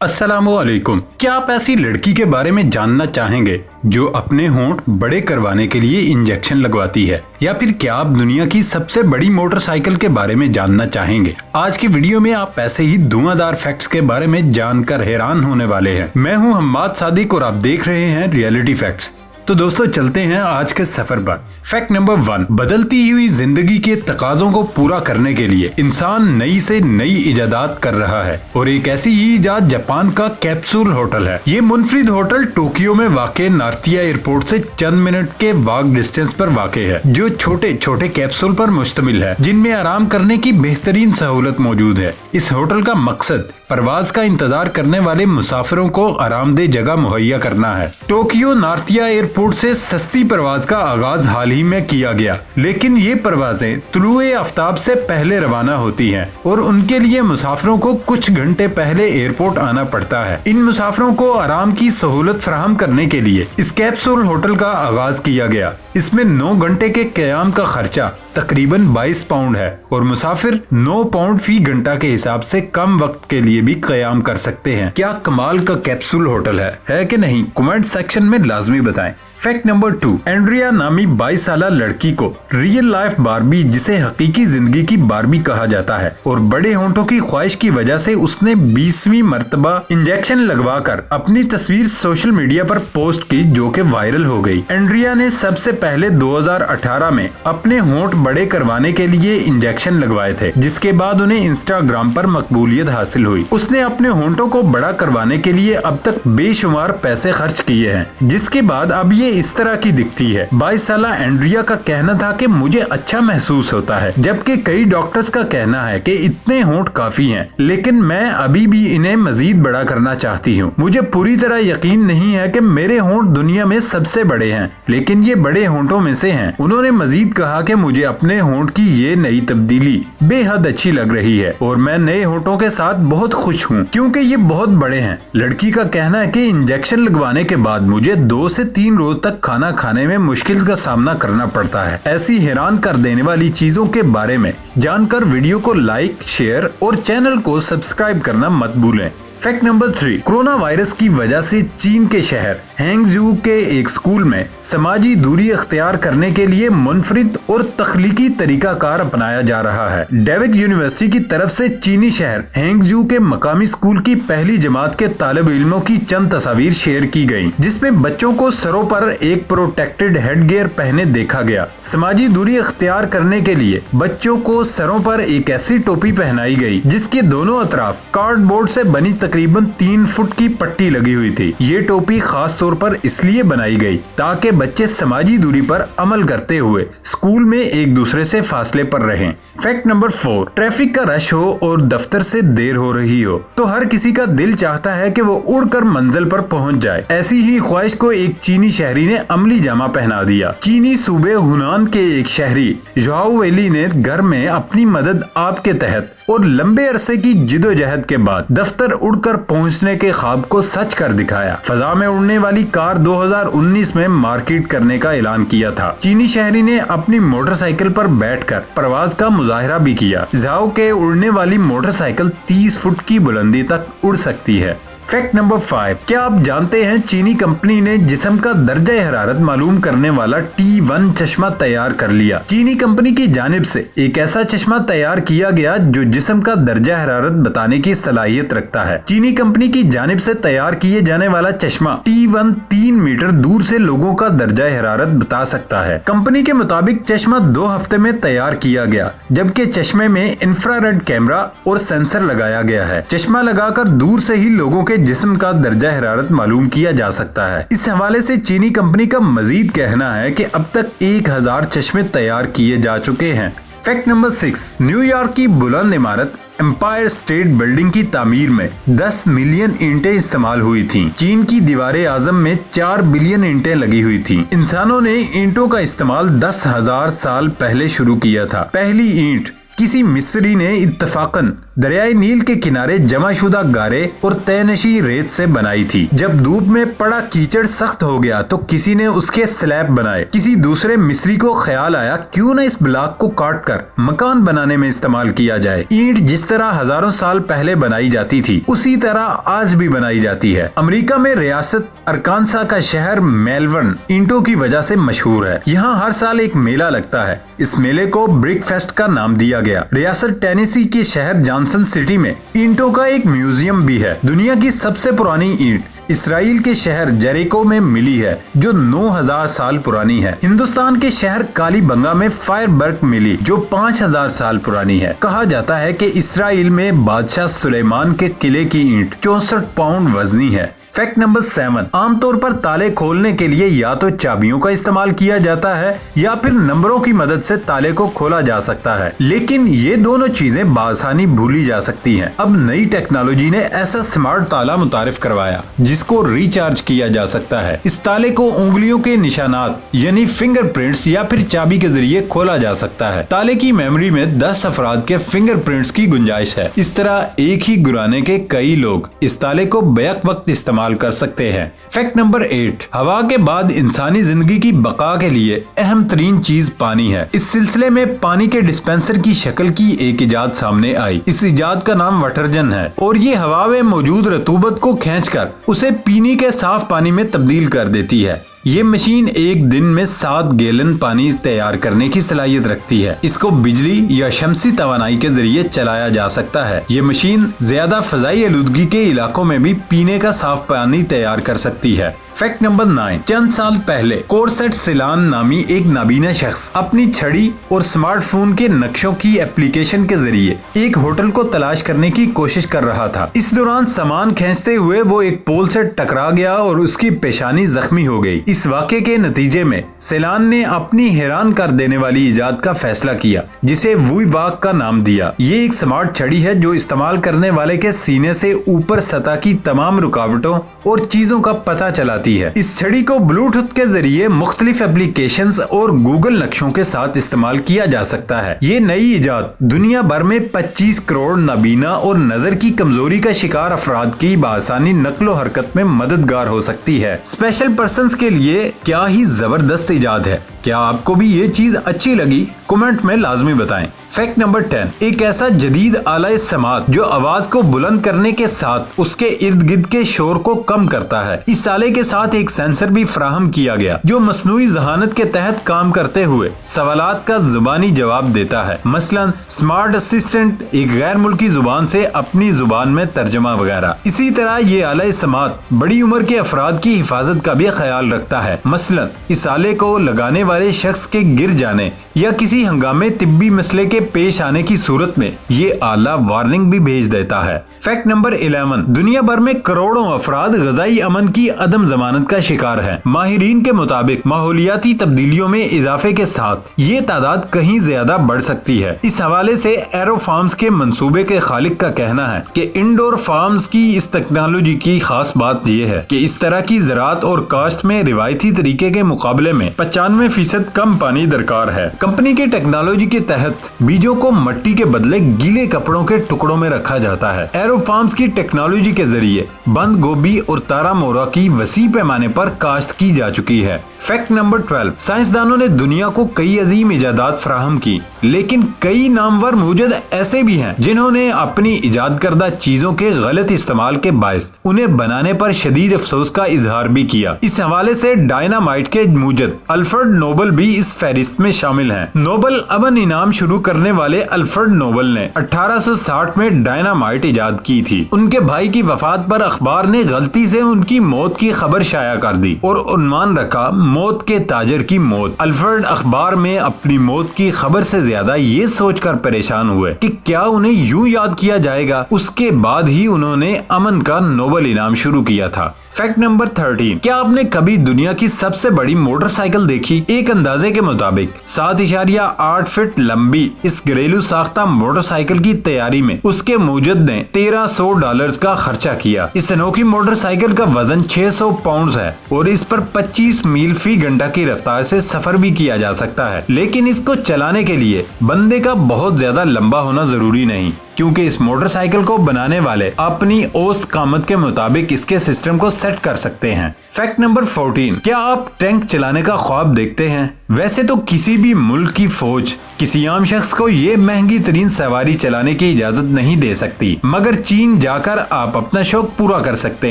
अस्सलामुअलैकुम। क्या आप ऐसी लड़की के बारे में जानना चाहेंगे जो अपने होंठ बड़े करवाने के लिए इंजेक्शन लगवाती है, या फिर क्या आप दुनिया की सबसे बड़ी मोटरसाइकिल के बारे में जानना चाहेंगे? आज की वीडियो में आप ऐसे ही धुआंधार फैक्ट्स के बारे में जानकर हैरान होने वाले हैं। मैं हूं हम्माद सादिक और आप देख रहे हैं रियलिटी फैक्ट्स। तो दोस्तों चलते हैं आज के सफर पर। फैक्ट नंबर 1, बदलती हुई जिंदगी के तकाजों को पूरा करने के लिए इंसान नई से नई इजादात कर रहा है, और एक ऐसी ही इजाद जापान का कैप्सूल होटल है। ये मुनफरिद होटल टोक्यो में वाक़े नार्तिया एयरपोर्ट से चंद मिनट के वॉक डिस्टेंस पर वाक़े है, जो छोटे छोटे कैप्सूल पर मुश्तमिल है जिनमें आराम करने की बेहतरीन सहूलत मौजूद है। इस होटल का मकसद परवाज का इंतजार करने वाले मुसाफिरों को आरामदेह जगह मुहैया करना है। टोक्यो नार्तिया एयरपोर्ट से सस्ती परवाज का आगाज हाल ही में किया गया, लेकिन ये परवाजें तुलुए आफ्ताब से पहले रवाना होती हैं और उनके लिए मुसाफिरों को कुछ घंटे पहले एयरपोर्ट आना पड़ता है। इन मुसाफिरों को आराम की सहूलत फराहम करने के लिए इस कैप्सूल होटल का आगाज किया गया। इसमें 9 घंटे के क़याम का खर्चा तकरीबन 22 पाउंड है और मुसाफिर 9 पाउंड फी घंटा के हिसाब से कम वक्त के लिए भी क़याम कर सकते हैं। क्या कमाल का कैप्सूल होटल है कि नहीं? कमेंट सेक्शन में लाजमी बताएं। फैक्ट नंबर 2, एंड्रिया नामी 22 साला लड़की को रियल लाइफ बारबी, जिसे हकीकी जिंदगी की बारबी कहा जाता है, और बड़े होंठों की ख्वाहिश की वजह से उसने 20वीं मर्तबा इंजेक्शन लगवाकर अपनी तस्वीर सोशल मीडिया पर पोस्ट की, जो कि वायरल हो गई। एंड्रिया ने सबसे पहले 2018 में अपने होंठ बड़े करवाने के लिए इंजेक्शन लगवाए थे, जिसके बाद उन्हें इंस्टाग्राम पर मकबूलियत हासिल हुई। उसने अपने होंठों को बड़ा करवाने के लिए अब तक बेशुमार पैसे खर्च किए हैं, जिसके बाद अब ये इस तरह की दिखती है। 22 साला एंड्रिया का कहना था कि मुझे अच्छा महसूस होता है, जबकि कई डॉक्टर्स का कहना है कि इतने होंठ काफी हैं, लेकिन मैं अभी भी इन्हें मजीद बड़ा करना चाहती हूँ। मुझे पूरी तरह यकीन नहीं है कि मेरे होंठ दुनिया में सबसे बड़े हैं, लेकिन ये बड़े होंठों में से हैं। उन्होंने मजीद कहा कि मुझे अपने होंठ की ये नई तब्दीली बेहद अच्छी लग रही है और मैं नए होंठों के साथ बहुत खुश हूँ क्योंकि ये बहुत बड़े हैं। लड़की का कहना है कि इंजेक्शन लगवाने के बाद मुझे 2 से 3 रोज तक खाना खाने में मुश्किल का सामना करना पड़ता है। ऐसी हैरान कर देने वाली चीजों के बारे में जानकर वीडियो को लाइक, शेयर और चैनल को सब्सक्राइब करना मत भूलें। फैक्ट नंबर 3, कोरोना वायरस की वजह से चीन के शहर हैंगजू के एक स्कूल में समाजी दूरी अख्तियार करने के लिए मुनफरिद और तख्लीकी तरीका कार अपनाया जा रहा है। डेविक यूनिवर्सिटी की तरफ से चीनी शहर हैंगजू के मकामी स्कूल की पहली जमात के तालिब इल्मों की चंद तस्वीर शेयर की गयी, जिसमें बच्चों को सरों पर एक प्रोटेक्टेड हेडगियर पहने देखा गया। समाजी दूरी अख्तियार करने के लिए बच्चों को सरों पर एक ऐसी टोपी पहनाई गई जिसके दोनों अतराफ कार्डबोर्ड से बनी तकरीबन 3 फुट की पट्टी लगी हुई थी। ये टोपी खास तौर पर इसलिए बनाई गई ताकि बच्चे समाजी दूरी पर अमल करते हुए स्कूल में एक दूसरे से फासले पर रहें। फैक्ट नंबर 4, ट्रैफिक का रश हो और दफ्तर से देर हो रही हो तो हर किसी का दिल चाहता है कि वो उड़कर मंजिल पर पहुंच जाए। ऐसी ही ख्वाहिश को एक चीनी शहरी ने अमली जामा पहना दिया। चीनी सूबे हुनान के एक शहरी ज़ुआओ वेली ने घर में अपनी मदद आप के तहत और लंबे अरसे की जिदोजहद के बाद दफ्तर उड़कर पहुंचने के ख्वाब को सच कर दिखाया। फजा में उड़ने वाली कार 2019 में मार्केट करने का ऐलान किया था। चीनी शहरी ने अपनी मोटरसाइकिल पर बैठकर परवाज का मुजाहिरा भी किया। ज़ुआओ के उड़ने वाली मोटरसाइकिल 30 फुट की बुलंदी तक उड़ सकती है। फैक्ट नंबर 5, क्या आप जानते हैं चीनी कंपनी ने जिस्म का दर्जा हरारत मालूम करने वाला T1 चश्मा तैयार कर लिया। चीनी कंपनी की जानिब से एक ऐसा चश्मा तैयार किया गया जो जिस्म का दर्जा हरारत बताने की सलाहियत रखता है। चीनी कंपनी की जानिब से तैयार किए जाने वाला चश्मा T1 3 मीटर दूर से लोगों का दर्जा हरारत बता सकता है। कंपनी के मुताबिक चश्मा 2 हफ्ते में तैयार किया गया, जबकि चश्मे में इंफ्रारेड कैमरा और सेंसर लगाया गया है। चश्मा लगाकर दूर से ही लोगों के जिस्म का दर्जा हरारत मालूम किया जा सकता है। इस हवाले से चीनी कंपनी का मजीद कहना है कि अब तक 1000 चश्मे तैयार किए जा चुके हैं। फैक्ट नंबर 6, न्यूयॉर्क की बुलंद इमारत एम्पायर स्टेट बिल्डिंग की तामीर में 10 मिलियन ईंटें इस्तेमाल हुई थीं। चीन की दीवार आजम में 4 बिलियन ईंटें लगी हुई थीं। इंसानों ने ईंटों का इस्तेमाल 10,000 साल पहले शुरू किया था। पहली ईंट किसी मिस्री ने इत्तफाकन दरियाई नील के किनारे जमा शुदा गारे और तयनशी रेत से बनाई थी। जब धूप में पड़ा कीचड़ सख्त हो गया तो किसी ने उसके स्लैब बनाए। किसी दूसरे मिस्री को ख्याल आया क्यों न इस ब्लॉक को काट कर मकान बनाने में इस्तेमाल किया जाए। ईंट जिस तरह हजारों साल पहले बनाई जाती थी उसी तरह आज भी बनाई जाती है। अमेरिका में रियासत अरकानसा का शहर मेलबर्न ईंटों की वजह से मशहूर है। यहाँ हर साल एक मेला लगता है। इस मेले को ब्रिक फेस्ट का नाम दिया गया। रियासत टेनेसी के शहर जॉनसन सिटी में ईंटों का एक म्यूजियम भी है। दुनिया की सबसे पुरानी ईंट इसराइल के शहर जेरिको में मिली है जो 9000 साल पुरानी है। हिंदुस्तान के शहर कालीबंगा में फायरबर्ग मिली जो 5000 साल पुरानी है। कहा जाता है कि इसराइल में बादशाह सुलेमान के किले की ईंट 64 पाउंड वजनी है। फैक्ट नंबर 7, आमतौर पर ताले खोलने के लिए या तो चाबियों का इस्तेमाल किया जाता है या फिर नंबरों की मदद से ताले को खोला जा सकता है, लेकिन ये दोनों चीजें बासानी भूली जा सकती हैं। अब नई टेक्नोलॉजी ने ऐसा स्मार्ट ताला मुतारिफ करवाया जिसको रिचार्ज किया जा सकता है। इस ताले को उंगलियों के निशानात यानी फिंगरप्रिंट्स या फिर चाबी के जरिए खोला जा सकता है। ताले की मेमोरी में 10 अफराद के फिंगरप्रिंट्स की गुंजाइश है। इस तरह एक ही घराने के कई लोग इस ताले को बैक वक्त इस्तेमाल कर सकते हैं। फैक्ट नंबर 8, हवा के बाद इंसानी जिंदगी की बका के लिए अहम तरीन चीज पानी है। इस सिलसिले में पानी के डिस्पेंसर की शक्ल की एक इजाद सामने आई। इस इजाद का नाम वाटरजन है और ये हवा में मौजूद रतूबत को खींचकर उसे पीने के साफ पानी में तब्दील कर देती है। ये मशीन एक दिन में 7 गैलन पानी तैयार करने की सलाहियत रखती है। इसको बिजली या शमसी तवानाई के जरिए चलाया जा सकता है। ये मशीन ज्यादा फजाई आलूदगी के इलाकों में भी पीने का साफ पानी तैयार कर सकती है। फैक्ट नंबर 9, चंद साल पहले कोरसेट सिलान नामी एक नाबीना शख्स अपनी छड़ी और स्मार्टफोन के नक्शों की एप्लीकेशन के जरिए एक होटल को तलाश करने की कोशिश कर रहा था। इस दौरान सामान खींचते हुए वो एक पोल से टकरा गया और उसकी पेशानी जख्मी हो गई। इस वाक़े के नतीजे में सिलान ने अपनी हैरान कर देने वाली इजाद का फैसला किया जिसे वुई वाक का नाम दिया। ये एक स्मार्ट छड़ी है जो इस्तेमाल करने वाले के सीने से ऊपर सतह की तमाम रुकावटों और चीजों का पता चलाती है। इस छड़ी को ब्लूटूथ के जरिए मुख्तलिफ एप्लीकेशंस और गूगल नक्शों के साथ इस्तेमाल किया जा सकता है। ये नई इजाद दुनिया भर में 25 करोड़ नाबीना और नजर की कमजोरी का शिकार अफराद की बासानी नक्लो हरकत में मददगार हो सकती है। स्पेशल पर्संस के लिए क्या ही जबरदस्त इजाद है। क्या आपको भी ये चीज अच्छी लगी? कमेंट में लाजमी बताएं। फैक्ट नंबर 10, एक ऐसा जदीद आला समात जो आवाज को बुलंद करने के साथ उसके इर्द गिर्द के शोर को कम करता है। इस आले के साथ एक सेंसर भी फराहम किया गया जो मसनूई जहानत के तहत काम करते हुए सवालात का जुबानी जवाब देता है। मसलन स्मार्ट असिस्टेंट एक गैर मुल्की जुबान से अपनी जुबान में तर्जमा वगैरह। इसी तरह ये आला समात बड़ी उम्र के अफराद की हिफाजत का भी ख्याल रखता है। मसलन इस आले को लगाने वाले शख्स के गिर जाने या किसी हंगामे तिब्बी मसले के पेश आने की सूरत में ये आला वार्निंग भी भेज देता है। फैक्ट नंबर 11, दुनिया भर में करोड़ों अफराद ग़ज़ाई अमन की अदम जमानत का शिकार हैं। माहिरीन के मुताबिक माहौलियाती तब्दीलियों में इजाफे के साथ ये तादाद कहीं ज्यादा बढ़ सकती है। इस हवाले से एरो फार्म्स के मंसूबे के खालिक का कहना है कि इंडोर फार्म्स की इस टेक्नोलॉजी की खास बात यह है कि इस तरह की ज़राअत और काश्त में रिवायती तरीके के मुकाबले में 95% कम पानी दरकार है। कंपनी की टेक्नोलॉजी के तहत बीजों को मिट्टी के बदले गीले कपड़ों के टुकड़ों में रखा जाता है। एरो फार्म्स की टेक्नोलॉजी के जरिए बंद गोभी और तारा मोरा की वसी पैमाने पर काश्त की जा चुकी है। फैक्ट नंबर 12, साइंसदानों ने दुनिया को कई अजीम इजादात फराहम की, लेकिन कई नामवर मौजूद ऐसे भी हैं जिन्होंने अपनी इजाद करदा चीजों के गलत इस्तेमाल के बायस उन्हें बनाने पर शदीद अफसोस का इजहार भी किया। इस हवाले से डायनामाइट के मूजद अल्फ्रेड नोबल भी इस फहरिस्त में शामिल हैं। नोबल अमन इनाम शुरू करने वाले अल्फ्रेड नोबल ने 1860 में डायनामाइट इजाद की थी। उनके भाई की वफात पर अखबार ने गलती से उनकी मौत की खबर शाया कर दी और उन्वान रखा मौत के ताजर की मौत। अल्फ्रेड अखबार में अपनी मौत की खबर से ज्यादा ये सोचकर परेशान हुए कि क्या उन्हें यूं याद किया जाएगा। उसके बाद ही उन्होंने अमन का नोबल इनाम शुरू किया था। फैक्ट नंबर 13, क्या आपने कभी दुनिया की सबसे बड़ी मोटरसाइकिल देखी? एक अंदाजे के मुताबिक 7.8 फीट लंबी इस घरेलू साख्ता मोटरसाइकिल की तैयारी में उसके मूजद ने $1300 का खर्चा किया। इस अनोखी मोटरसाइकिल का वजन 600 पाउंड है और इस पर 25 मील फी घंटा की रफ्तार से सफर भी किया जा सकता है, लेकिन इसको चलाने के लिए बंदे का बहुत ज्यादा लंबा होना जरूरी नहीं। क्योंकि इस मोटरसाइकिल को बनाने वाले अपनी औसत कामत के मुताबिक इसके सिस्टम को सेट कर सकते हैं। फैक्ट नंबर 14, क्या आप टैंक चलाने का ख्वाब देखते हैं? वैसे तो किसी भी मुल्क की फौज किसी आम शख्स को ये महंगी तरीन सवारी चलाने की इजाजत नहीं दे सकती, मगर चीन जाकर आप अपना शौक पूरा कर सकते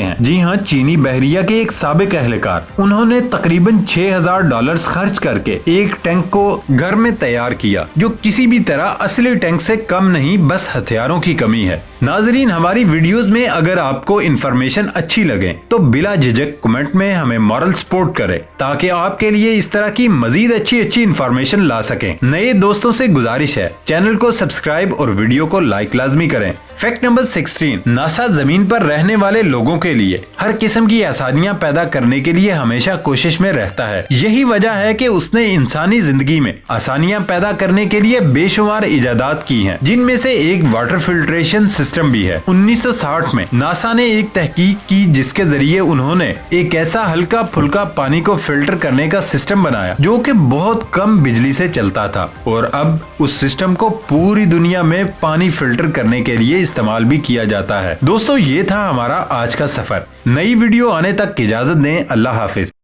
हैं। जी हाँ, चीनी बहरिया के एक साबिक एहलकार, उन्होंने तकरीबन $6000 खर्च करके एक टैंक को घर में तैयार किया, जो किसी भी तरह असली टैंक से कम नहीं, बस हथियारों की कमी है। नाजरीन, हमारी वीडियोस में अगर आपको इन्फॉर्मेशन अच्छी लगे तो बिला झिझक कमेंट में हमें मॉरल सपोर्ट करें, ताकि आपके लिए इस तरह की मजीद अच्छी इन्फॉर्मेशन ला सकें। नए दोस्तों से गुजारिश है, चैनल को सब्सक्राइब और वीडियो को लाइक लाजमी करें। फैक्ट नंबर 16, नासा जमीन पर रहने वाले लोगों के लिए हर किस्म की आसानियां पैदा करने के लिए हमेशा कोशिश में रहता है। यही वजह है कि उसने इंसानी जिंदगी में आसानियां पैदा करने के लिए बेशुमार इजादात की हैं, जिनमें से एक वाटर फिल्ट्रेशन सिस्टम भी है। 1960 में नासा ने एक तहकीक की, जिसके जरिए उन्होंने एक ऐसा हल्का फुल्का पानी को फिल्टर करने का सिस्टम बनाया जो कि बहुत कम बिजली से चलता था, और अब उस सिस्टम को पूरी दुनिया में पानी फिल्टर करने के लिए इस्तेमाल भी किया जाता है। दोस्तों, ये था हमारा आज का सफर। नई वीडियो आने तक इजाजत दें। अल्लाह हाफिज।